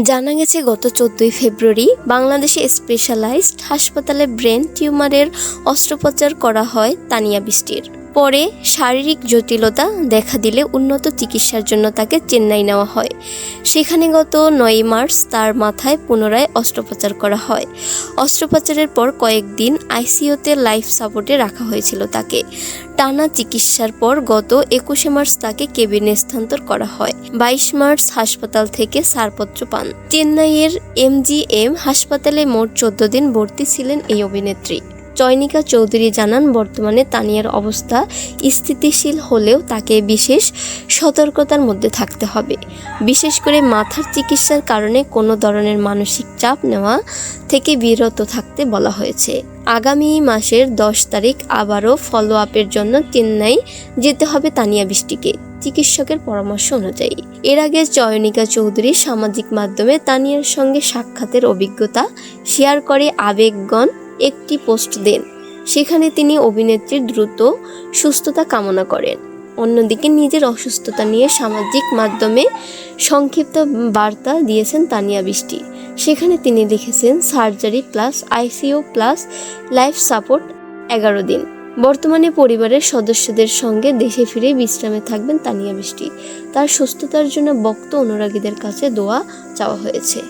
জানা গেছে গত 14 ফেব্রুয়ারি বাংলাদেশে স্পেশালাইজড হাসপাতালে ব্রেন টিউমারের অস্ত্রোপচার করা হয় তানিয়া বৃষ্টির। পরে শারীরিক জটিলতা দেখা দিলে উন্নত চিকিৎসার জন্য তাকে চেন্নাই নেওয়া হয়। সেখানে গত 9 মার্চ তার মাথায় পুনরায় অস্ত্রোপচার করা হয়। অস্ত্রোপচারের পর কয়েকদিন আইসিইউতে লাইফ সাপোর্টে রাখা হয়েছিল তাকে। টানা চিকিৎসার পর গত 21 মার্চ তাকে কেবিনে স্থানান্তর করা হয়। 22 মার্চ হাসপাতাল থেকে ছাড়পত্র পান। চেন্নাইয়ের MGM হাসপাতালে মোট 14 দিন ভর্তি ছিলেন এই অভিনেত্রী। চয়নিকা চৌধুরী জানান, বর্তমানে তানিয়ার অবস্থা স্থিতিশীল হলেও তাকে বিশেষ সতর্কতার মধ্যে থাকতে হবে। বিশেষ করে মাথার চিকিৎসার কারণে কোনো ধরনের মানসিক চাপ নেওয়া থেকে বিরত থাকতে বলা হয়েছে। আগামী মাসের 10 তারিখ আবারও ফলো আপের জন্য চেন্নাই যেতে হবে তানিয়া বৃষ্টিকে, চিকিৎসকের পরামর্শ অনুযায়ী। এর আগে চয়নিকা চৌধুরী সামাজিক মাধ্যমে তানিয়ার সঙ্গে সাক্ষাতের অভিজ্ঞতা শেয়ার করে আবেগঘন একটি পোস্ট দেন। সেখানে তিনি অভিনেত্রীর দ্রুত সুস্থতা কামনা করেন। অন্যদিকে নিজের অসুস্থতা নিয়ে সামাজিক মাধ্যমে সংক্ষিপ্ত বার্তা দিয়েছেন তানিয়া বৃষ্টি। সেখানে তিনি লিখেছেন, surgery plus ICU plus life support 11 দিন। বর্তমানে পরিবারের সদস্যদের সঙ্গে দেশে ফিরে বিশ্রামে থাকবেন তানিয়া বৃষ্টি। তার সুস্থতার জন্য ভক্ত অনুরাগীদের কাছে দোয়া চাওয়া হয়েছে।